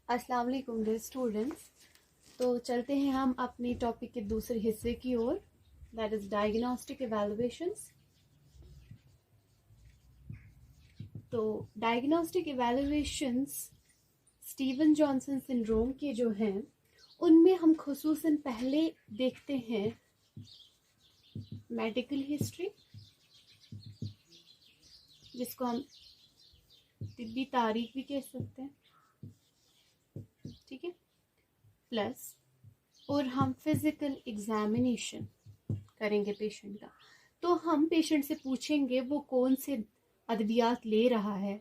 अस्सलाम वालेकुम dear students. तो चलते हैं हम अपने टॉपिक के दूसरे हिस्से की ओर, दैट इज डायग्नोस्टिक इवैल्यूएशंस। तो diagnostic evaluations Steven Johnson syndrome के जो हैं उनमें हम खुसूसन पहले देखते हैं मेडिकल हिस्ट्री, जिसको हम तिब्बी तारीख भी कह सकते हैं, ठीक है, प्लस और हम फिजिकल एग्जामिनेशन करेंगे पेशेंट का। तो हम पेशेंट से पूछेंगे वो कौन से अद्वियात ले रहा है,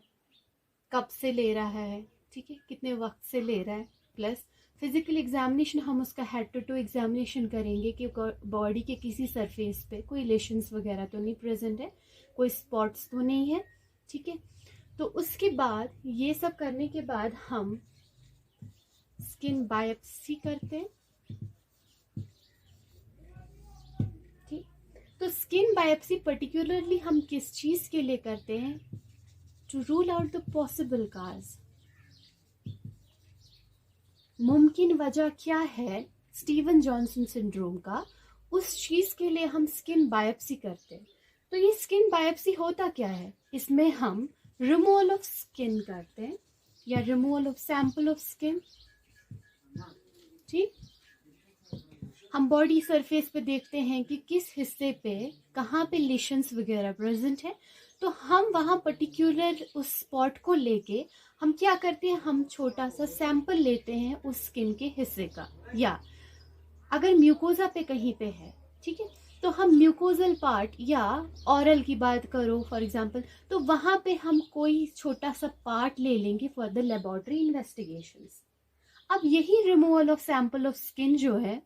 कब से ले रहा है, ठीक है, कितने वक्त से ले रहा है। प्लस फिजिकल एग्जामिनेशन, हम उसका हेड टू टू एग्जामिनेशन करेंगे कि बॉडी के किसी सरफेस पे कोई लेशंस वगैरह तो नहीं प्रेजेंट है, कोई स्पॉट्स तो नहीं है, ठीक है। तो उसके बाद ये सब करने के बाद हम स्किन बायोप्सी करते हैं, ठीक। तो स्किन बायोप्सी पर्टिकुलरली हम किस चीज के लिए करते हैं? To rule out the possible cause. मुमकिन वजह क्या है स्टीवन जॉनसन सिंड्रोम का, उस चीज के लिए हम स्किन बायोप्सी करते हैं। तो ये स्किन बायोप्सी होता क्या है? इसमें हम रिमूवल ऑफ स्किन करते हैं या removal of sample of skin, ठीक। हम बॉडी सरफेस पे देखते हैं कि किस हिस्से पे कहाँ पे लेशंस वगैरह प्रेजेंट है, तो हम वहाँ पर्टिकुलर उस स्पॉट को लेके हम क्या करते हैं, हम छोटा सा सैंपल लेते हैं उस स्किन के हिस्से का, या अगर म्यूकोजा पे कहीं पे है, ठीक है, तो हम म्यूकोजल पार्ट, या ऑरल की बात करो फॉर एग्जांपल, तो वहाँ पे हम कोई छोटा सा पार्ट ले लेंगे फॉर द लेबोरेटरी इन्वेस्टिगेशंस। अब यही removal of sample of skin जो है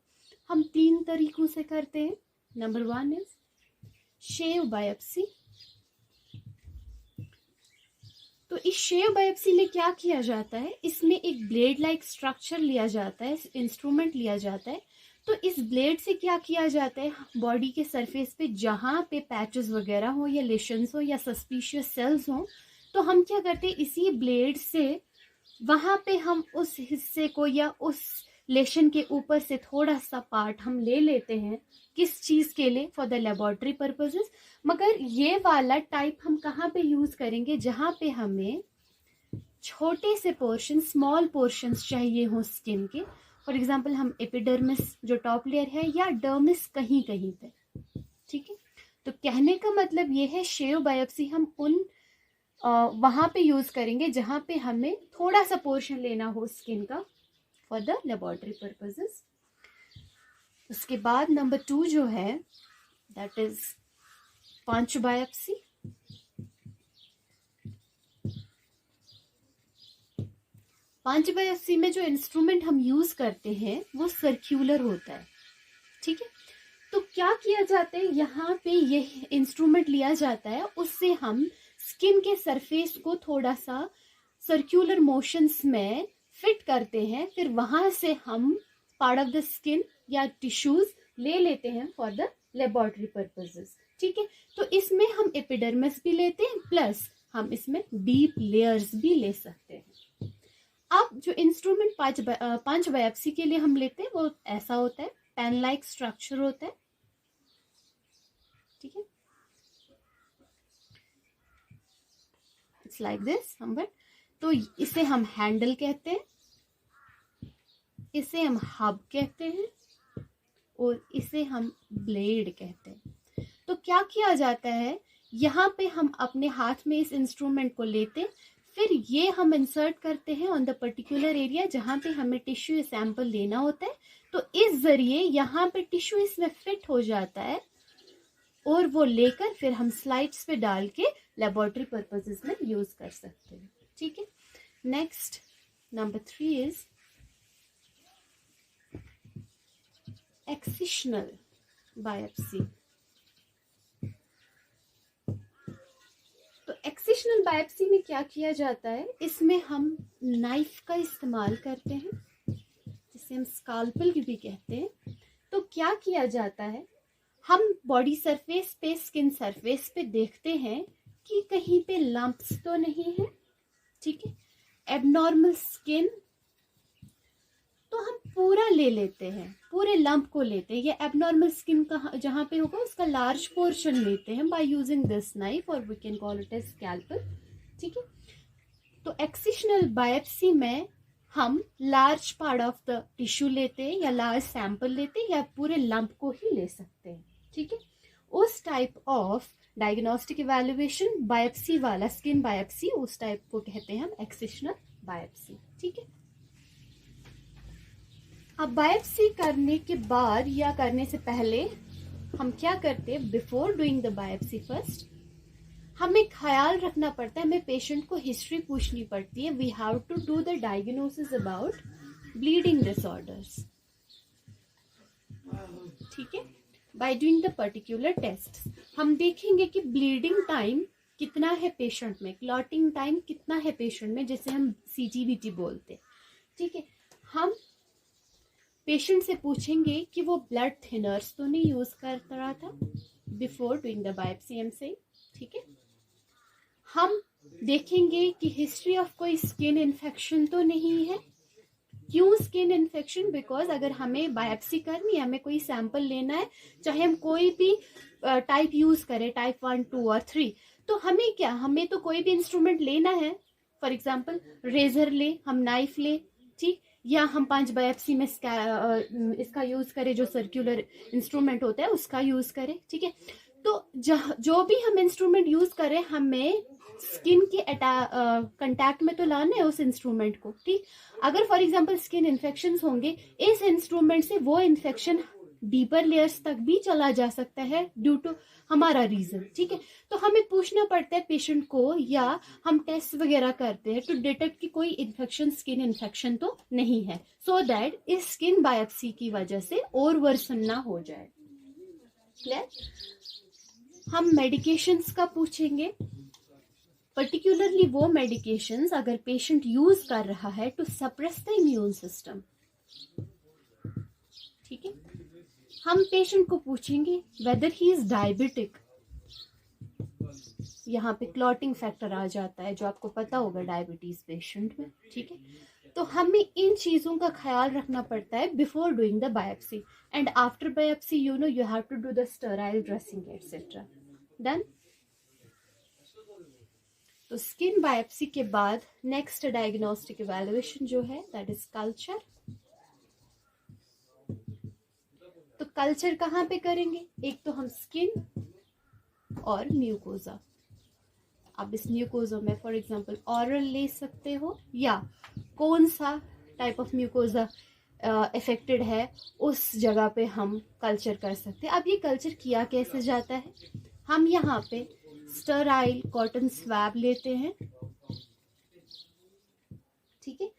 हम 3 तरीकों से करते हैं। Number 1 is shave biopsy. तो इस शेव बायोप्सी में क्या किया जाता है, इसमें एक ब्लेड लाइक स्ट्रक्चर लिया जाता है, इंस्ट्रूमेंट लिया जाता है। तो इस ब्लेड से क्या किया जाता है, बॉडी के सरफेस पे जहां पे पैचेस वगैरह हो या लेशंस हो या सस्पिशियस सेल्स हो, तो हम क्या करते हैं, इसी ब्लेड से वहां पे हम उस हिस्से को या उस लेशन के ऊपर से थोड़ा सा पार्ट हम ले लेते हैं। किस चीज के लिए? For the laboratory purposes. मगर ये वाला टाइप हम कहाँ पे यूज करेंगे, जहां पे हमें छोटे से पोर्शन, स्मॉल पोर्शंस चाहिए हो स्किन के। फॉर एग्जांपल हम एपिडर्मिस जो टॉप लेयर है, या डर्मिस कहीं कहीं पे, ठीक है। तो कहने का मतलब ये है, शेव बायोप्सी हम उन वहां पे यूज करेंगे जहां पे हमें थोड़ा सा पोर्शन लेना हो स्किन का फॉर द लेबोरेटरी पर्पसेस। उसके बाद नंबर 2 जो है, that is punch biopsy. Punch biopsy में जो इंस्ट्रूमेंट हम यूज करते हैं वो सर्क्यूलर होता है, ठीक है। तो क्या किया जाता है, यहाँ पे ये इंस्ट्रूमेंट लिया जाता है, उससे हम स्किन के सरफेस को थोड़ा सा सर्क्यूलर मोशंस में फिट करते हैं। फिर वहां से हम पार्ट ऑफ द स्किन या टिश्यूज ले लेते हैं फॉर द लेबोरेटरी पर्पसेस, ठीक है। तो इसमें हम एपिडर्मिस भी लेते हैं, प्लस हम इसमें डीप लेयर्स भी ले सकते हैं। अब जो इंस्ट्रूमेंट पंच बायोप्सी के लिए हम लेते हैं वो ऐसा होता है, पेन लाइक स्ट्रक्चर होता है, ठीक है, इट्स लाइक दिस नंबर। तो इसे हम हैंडल कहते हैं, इसे हम हब कहते हैं, और इसे हम ब्लेड कहते हैं। तो क्या किया जाता है, यहाँ पे हम अपने हाथ में इस इंस्ट्रूमेंट को लेते हैं, फिर ये हम इंसर्ट करते हैं ऑन द पर्टिकुलर एरिया जहां पे हमें टिश्यू सैंपल लेना होता है। तो इस जरिए यहाँ पे टिश्यू इसमें फिट हो जाता है, और वो लेकर फिर हम स्लाइड्स पे डाल के लेबोरेटरी पर्पसेस में यूज कर सकते हैं, ठीक है। Next number 3 is excisional biopsy. तो एक्सिशनल बायोप्सी में क्या किया जाता है, इसमें हम नाइफ का इस्तेमाल करते हैं, जिसे हम स्काल्पल भी कहते हैं। तो क्या किया जाता है, हम बॉडी सरफेस पे, स्किन सरफेस पे देखते हैं कि कहीं पे लंप्स तो नहीं है, ठीक है, एबनॉर्मल स्किन तो हम पूरा ले लेते हैं, पूरे लंप को लेते हैं। ये एबनॉर्मल स्किन का जहाँ पे होगा उसका लार्ज पोर्शन लेते हैं बाय यूजिंग दिस नाइफ, और we can call it as scalpel. ठीक है, तो एक्सिशनल बायोप्सी में हम large part of the tissue लेते हैं, या लार्ज सैंपल लेते हैं, या पूरे लंप को ही ले सकते हैं। ठीक है, उस type of diagnostic evaluation biopsy वाला, स्किन बायोप्सी, उस टाइप को कहते हैं हम एक्सिशनल बायोप्सी। ठीक है, अब बायोप्सी करने के बाद या करने से पहले हम क्या करते हैं, before doing the biopsy first हमें ख्याल रखना पड़ता है, हमें पेशेंट को हिस्ट्री पूछनी पड़ती है। We have to do the diagnosis about bleeding disorders. ठीक है, by doing the particular test हम देखेंगे कि ब्लीडिंग टाइम कितना है पेशेंट में, क्लॉटिंग टाइम कितना है पेशेंट में, जिसे हम CTBT बोलते हैं। ठीक है, हम पेशेंट से पूछेंगे कि वो ब्लड थिनर्स तो नहीं यूज कर रहा था बिफोर डूइंग द बायोप्सी एमसे। ठीक है, हम देखेंगे कि हिस्ट्री ऑफ कोई स्किन इन्फेक्शन तो नहीं है। क्यों स्किन इन्फेक्शन? बिकॉज अगर हमें बायोप्सी करनी है, हमें कोई सैंपल लेना है, चाहे हम कोई भी टाइप यूज करें, टाइप 1, 2 और 3, तो हमें क्या, हमें तो कोई भी इंस्ट्रूमेंट लेना है। फॉर एग्जाम्पल रेजर ले, हम नाइफ ले, ठीक, या हम 5 बायोप्सी में इसका यूज करें, जो सर्कुलर इंस्ट्रूमेंट होता है उसका यूज करें। ठीक है, तो जो भी हम इंस्ट्रूमेंट यूज करें, हमें स्किन के कंटैक्ट में तो लाना है उस इंस्ट्रूमेंट को। ठीक, अगर फॉर एग्जांपल स्किन इन्फेक्शंस होंगे, इस इंस्ट्रूमेंट से वो इन्फेक्शन डीपर लेयर्स तक भी चला जा सकता है ड्यू टू हमारा रीजन। ठीक है, तो हमें पूछना पड़ता है पेशेंट को, या हम टेस्ट वगैरह करते हैं टू डिटेक्ट कि कोई इन्फेक्शन, स्किन इन्फेक्शन तो नहीं है, सो दैट इस स्किन बायोप्सी की वजह से और वर्सन ना हो जाए। क्लियर? हम मेडिकेशंस का पूछेंगे, पर्टिकुलरली वो मेडिकेशंस अगर पेशेंट यूज कर रहा है to suppress the immune system. ठीक है, हम पेशेंट को पूछेंगे वेदर ही इज डायबिटिक। यहाँ पे क्लॉटिंग फैक्टर आ जाता है, जो आपको पता होगा डायबिटीज पेशेंट में। ठीक है, तो हमें इन चीजों का ख्याल रखना पड़ता है before doing the biopsy, and after biopsy you know you have to do the sterile dressing etcetera. Done? तो स्किन बायोप्सी के बाद नेक्स्ट डायग्नोस्टिक इवैल्यूएशन जो है दैट इज कल्चर। तो कल्चर कहाँ पे करेंगे? एक तो हम स्किन और म्यूकोजा। आप इस म्यूकोजा में फॉर एग्जांपल ऑरल ले सकते हो, या कौन सा टाइप ऑफ म्यूकोजा अफेक्टेड है उस जगह पे हम कल्चर कर सकते हैं। अब ये कल्चर किया कैसे जाता है? हम यहाँ पे स्टेराइल कॉटन स्वैब लेते हैं। ठीक है,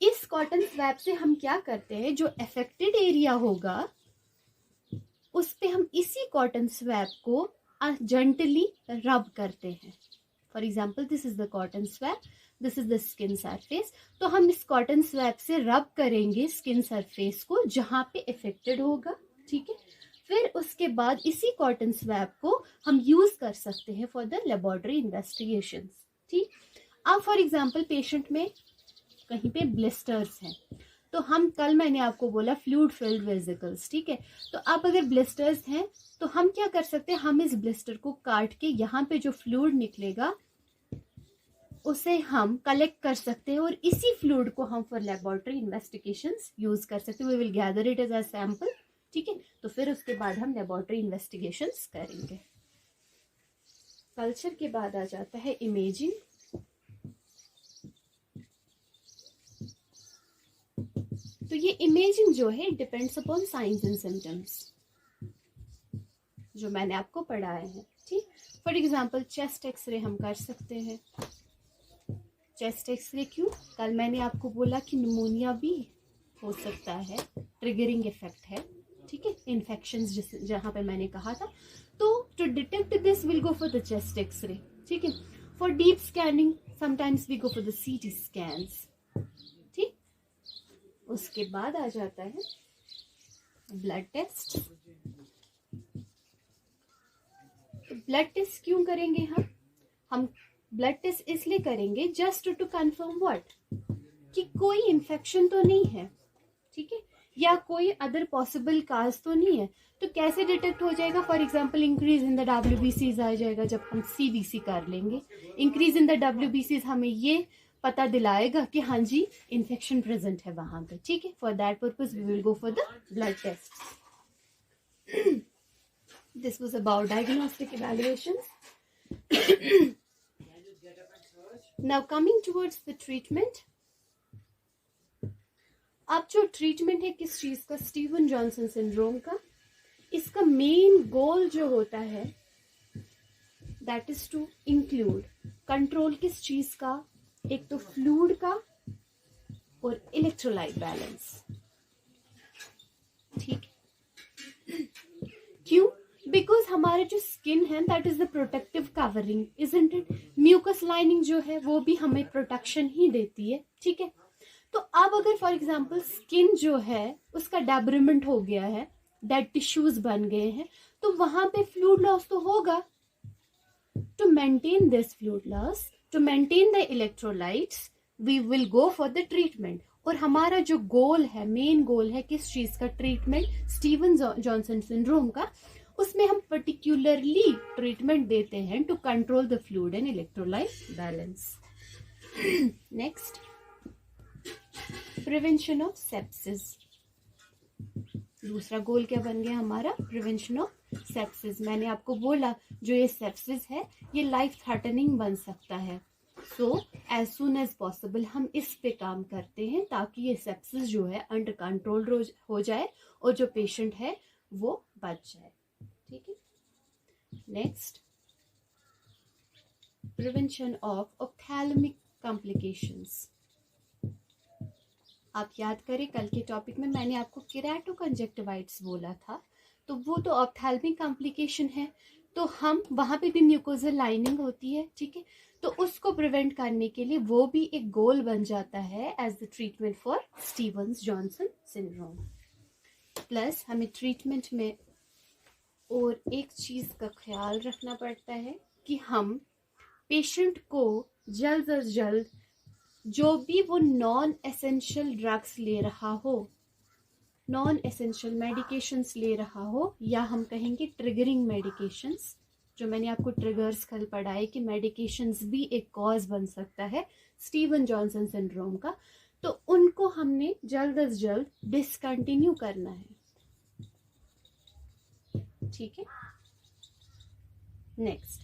इस कॉटन स्वैब से हम क्या करते हैं, जो अफेक्टेड एरिया होगा उस पे हम इसी कॉटन स्वैब को जेंटली रब करते हैं। For example this is the cotton swab, this is the skin surface. तो हम इस कॉटन स्वैब से रब करेंगे स्किन सरफेस को जहां पे अफेक्टेड होगा। ठीक है, फिर उसके बाद इसी कॉटन स्वैब को हम यूज कर सकते हैं फॉर द लेबोरेटरी इन्वेस्टिगेशंस। ठीक, अब फॉर एग्जाम्पल पेशेंट में कहीं पे ब्लिस्टर्स हैं, तो हम कल मैंने आपको बोला फ्लूइड फिल्ड वेसिकल्स। ठीक है, तो अब अगर ब्लिस्टर्स हैं तो हम क्या कर सकते हैं, हम इस ब्लिस्टर को काट के यहाँ पे जो फ्लूइड निकलेगा उसे हम कलेक्ट कर सकते हैं, और इसी फ्लूइड को हम फॉर लेबोरेटरी इन्वेस्टिगेशंस यूज कर सकते हैं। We will gather it as a sample. ठीक है, तो फिर उसके बाद हम लेबोरेटरी इन्वेस्टिगेशंस करेंगे। कल्चर के बाद आ जाता है इमेजिंग। तो ये इमेजिंग जो है depends upon science and symptoms जो मैंने आपको पढ़ाए हैं। ठीक, फॉर एग्जांपल चेस्ट एक्सरे हम कर सकते हैं। चेस्ट एक्सरे क्यों? कल मैंने आपको बोला कि निमोनिया भी हो सकता है, ट्रिगरिंग इफेक्ट है। ठीक है, इन्फेक्शंस जहां पे मैंने कहा था, तो to detect this will go for the chest x ray. ठीक है, for deep scanning sometimes we go for the CT scans. ठीक, उसके बाद आ जाता है ब्लड टेस्ट। तो ब्लड टेस्ट क्यों करेंगे हम ब्लड टेस्ट इसलिए करेंगे जस्ट टू कंफर्म व्हाट, कि कोई इन्फेक्शन तो नहीं है। ठीक है, या कोई अदर पॉसिबल काज तो नहीं है। तो कैसे डिटेक्ट हो जाएगा? For example increase in the WBCs आ जाएगा जब हम CBC कर लेंगे। इंक्रीज इन द WBCs हमें ये पता दिलाएगा कि हाँ जी इन्फेक्शन प्रेजेंट है वहां पे। ठीक है, for that purpose we will go for the blood test. This was about diagnostic evaluations. Now coming towards the treatment. अब जो ट्रीटमेंट है किस चीज का? स्टीवन जॉनसन सिंड्रोम का। इसका मेन गोल जो होता है that is to include control किस चीज का? एक तो फ्लूइड का और इलेक्ट्रोलाइट बैलेंस। ठीक, क्यों? बिकॉज हमारे जो स्किन है that is the protective covering, isn't it? Mucus lining जो है वो भी हमें प्रोटेक्शन ही देती है। ठीक है, तो अब अगर फॉर एग्जाम्पल स्किन जो है उसका डेब्रिमेंट हो गया है, डेड टिश्यूज बन गए हैं, तो वहां पे फ्लूइड लॉस तो होगा। To maintain this fluid loss, to maintain the electrolytes, we will go for the treatment. और हमारा जो गोल है, मेन गोल है किस चीज का? ट्रीटमेंट, स्टीवन जॉनसन सिंड्रोम का। उसमें हम पर्टिकुलरली ट्रीटमेंट देते हैं to control the fluid and electrolyte balance. Next, prevention of sepsis. दूसरा गोल क्या बन गया हमारा? Prevention of sepsis. मैंने आपको बोला जो ये सेप्सिस है ये लाइफ थ्रेटनिंग बन सकता है। So as soon as possible हम इस पे काम करते हैं ताकि ये सेप्सिस जो है अंडर कंट्रोल हो जाए और जो पेशेंट है वो बच जाए। ठीक है, next, prevention of ophthalmic complications. आप याद करें कल के टॉपिक में मैंने आपको केराटोकंजक्टिवाइटिस बोला था, तो वो तो ऑप्थेल्मिक कॉम्प्लिकेशन है, तो हम वहां पे भी म्यूकोजल लाइनिंग होती है। ठीक है, तो उसको प्रिवेंट करने के लिए वो भी एक गोल बन जाता है as the treatment for Stevens Johnson syndrome. Plus हमें ट्रीटमेंट में और एक चीज का ख्याल रखना पड़ता है कि हम पेशेंट को जल्द अज जल्द जो भी वो नॉन एसेंशियल ड्रग्स ले रहा हो, नॉन एसेंशियल मेडिकेशंस ले रहा हो, या हम कहेंगे ट्रिगरिंग मेडिकेशंस, जो मैंने आपको ट्रिगर्स कल पढ़ाए कि मेडिकेशंस भी एक कॉज बन सकता है स्टीवन जॉनसन सिंड्रोम का, तो उनको हमने जल्द अज जल्द डिसकंटिन्यू करना है। ठीक है, नेक्स्ट,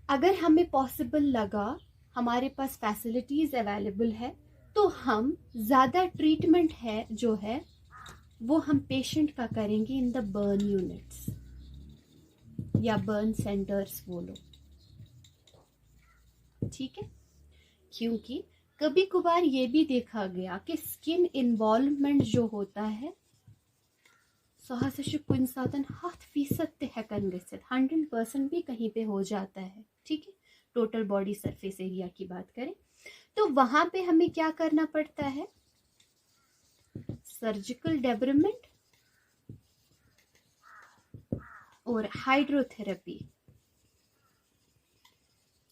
अगर हमें पॉसिबल लगा, हमारे पास फैसिलिटीज अवेलेबल है, तो हम ज़्यादा ट्रीटमेंट है जो है वो हम पेशेंट का करेंगे इन द बर्न यूनिट्स या बर्न सेंटर्स बोलो। ठीक है, क्योंकि कभी कभार ये भी देखा गया कि स्किन इन्वॉल्वमेंट जो होता है 100% ते हेकन गसित 100% भी कहीं पे हो जाता है। ठीक है, टोटल बॉडी सरफेस एरिया की बात करें तो वहां पे हमें क्या करना पड़ता है? सर्जिकल डेब्रिमेंट और हाइड्रोथेरेपी।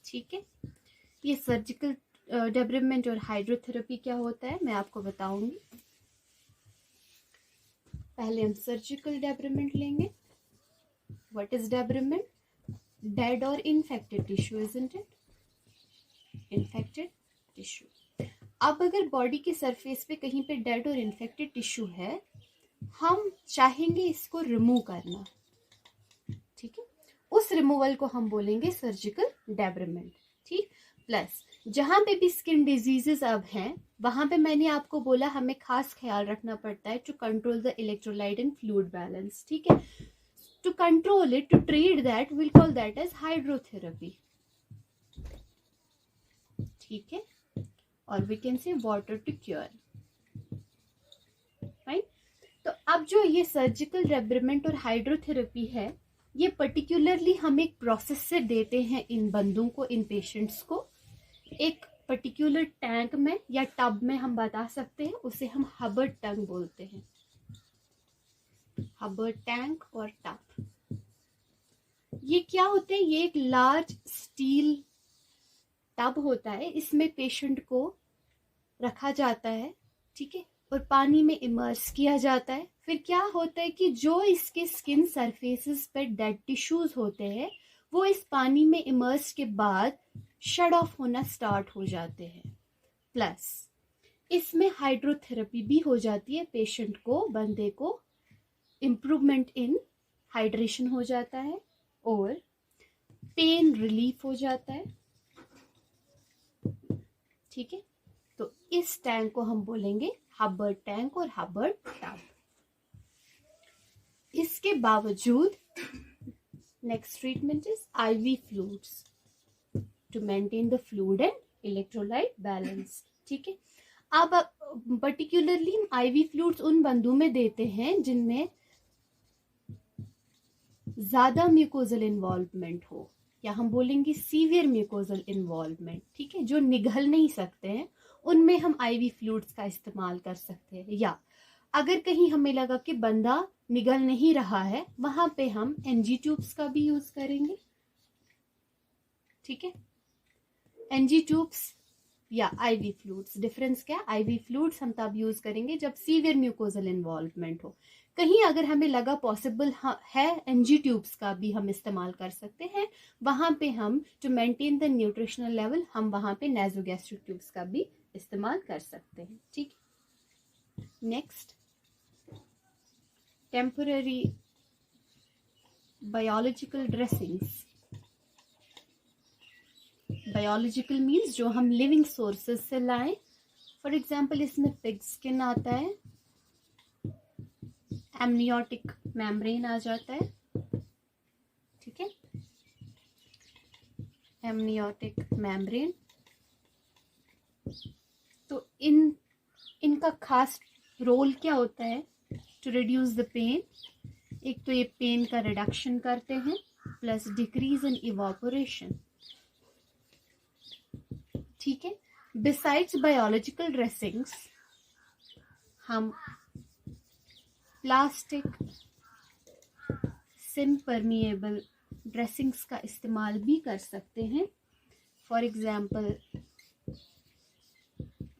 ठीक है, ये सर्जिकल डेब्रिमेंट और हाइड्रोथेरेपी क्या होता है मैं आपको बताऊंगी। पहले हम सर्जिकल डेब्रिमेंट लेंगे। What is debridement? डेड और infected tissue, isn't it? Infected tissue. अब अगर बॉडी के सरफेस पे कहीं पे डेड और इन्फेक्टेड टिश्यू है, हम चाहेंगे इसको रिमूव करना। ठीक है, उस रिमूवल को हम बोलेंगे सर्जिकल डेब्रिमेंट। ठीक, प्लस जहां पे भी स्किन डिजीजेस अब हैं वहां पे मैंने आपको बोला हमें खास ख्याल रखना पड़ता है to control the electrolyte and fluid balance. ठीक है, to control it, to treat that, will call that as hydrotherapy. ठीक है, और we can say water to cure. Right, तो अब जो ये सर्जिकल डेब्रिमेंट और हाइड्रोथेरेपी है, ये पर्टिकुलरली हम एक प्रोसेस से देते हैं इन बंदों को, इन पेशेंट्स को, एक पर्टिकुलर टैंक में या टब में हम बता सकते हैं, उसे हम हबर्ड टैंक बोलते हैं। हबर्ड टैंक और टब, ये क्या होते हैं? ये एक लार्ज स्टील टब होता है, इसमें पेशेंट को रखा जाता है। ठीक है, और पानी में इमर्स किया जाता है। फिर क्या होता है कि जो इसके स्किन सरफेसेस पे डेड टिश्यूज होते हैं वो इस पानी में इमर्स के बाद शट ऑफ होना स्टार्ट हो जाते हैं। प्लस इसमें हाइड्रोथेरेपी भी हो जाती है, पेशेंट को, बंदे को इम्प्रूवमेंट इन हाइड्रेशन हो जाता है और पेन रिलीफ हो जाता है। ठीक है, तो इस टैंक को हम बोलेंगे हबर्ड टैंक और हबर्ड टब। इसके बावजूद next treatment is IV fluids to maintain the fluid and electrolyte balance. ठीक है, अब पर्टिकुलरली आईवी फ्लूइड्स उन बंदों में देते हैं जिनमें ज्यादा म्यूकोजल इन्वॉल्वमेंट हो, या हम बोलेंगे सीवियर म्यूकोजल इन्वॉल्वमेंट। ठीक है, जो निगल नहीं सकते हैं उनमें हम आईवी फ्लूइड्स का इस्तेमाल कर सकते हैं। या अगर कहीं हमें लगा कि बंदा निगल नहीं रहा है, वहां पे हम एनजी ट्यूब्स का भी यूज करेंगे। ठीक है, एनजी ट्यूब्स या आईवी फ्लूइड्स, डिफरेंस क्या? आईवी फ्लूइड्स हम तब यूज करेंगे जब सीवियर म्यूकोजल इन्वॉल्वमेंट हो। कहीं अगर हमें लगा पॉसिबल है एनजी ट्यूब्स का भी हम इस्तेमाल कर सकते हैं, वहां पे हम to maintain the nutritional level हम वहां पे नेजोगैस्ट्रिक ट्यूब्स का भी इस्तेमाल कर सकते हैं। ठीक, next temporary biological dressings. Biological means जो हम लिविंग सोर्सेज से लाएं। फॉर एग्जाम्पल इसमें पिग स्किन आता है, एमनियोटिक मेम्ब्रेन आ जाता है। ठीक है, एमनियोटिक मेम्ब्रेन, तो इनका खास रोल क्या होता है? To reduce the pain. एक तो ये पेन का रिडक्शन करते हैं, प्लस डिक्रीज इन इवापोरेशन। ठीक है, बिसाइड्स बायोलॉजिकल ड्रेसिंग्स हम प्लास्टिक सिम परमिएबल ड्रेसिंग्स का इस्तेमाल भी कर सकते हैं। फॉर एग्जाम्पल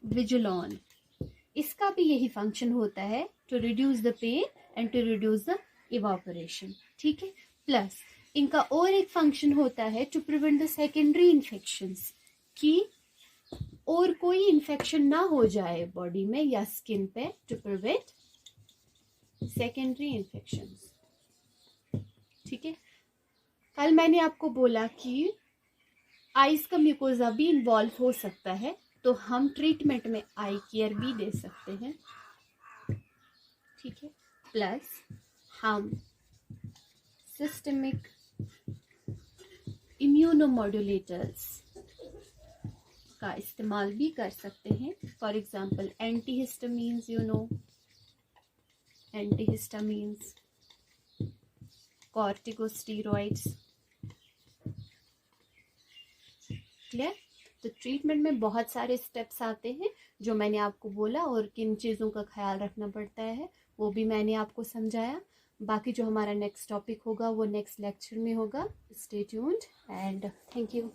विजिलॉन, इसका भी यही फंक्शन होता है, to reduce the pain and to reduce the evaporation. ठीक है, प्लस इनका और एक फंक्शन होता है to prevent the secondary infections, कि और कोई इन्फेक्शन ना हो जाए बॉडी में या स्किन पे, टू प्रिवेंट सेकेंडरी इन्फेक्शंस। ठीक है, कल मैंने आपको बोला कि आईज का म्यूकोजा भी इन्वॉल्व हो सकता है, तो हम ट्रीटमेंट में आई केयर भी दे सकते हैं। ठीक है, प्लस हम सिस्टमिक इम्यूनोमॉड्यूलेटर्स का इस्तेमाल भी कर सकते हैं। For example antihistamines, you know antihistamines, corticosteroids. Clear? तो ट्रीटमेंट में बहुत सारे स्टेप्स आते हैं जो मैंने आपको बोला, और किन चीज़ों का ख्याल रखना पड़ता है वो भी मैंने आपको समझाया। बाकी जो हमारा नेक्स्ट टॉपिक होगा वो नेक्स्ट लेक्चर में होगा। Stay tuned and thank you.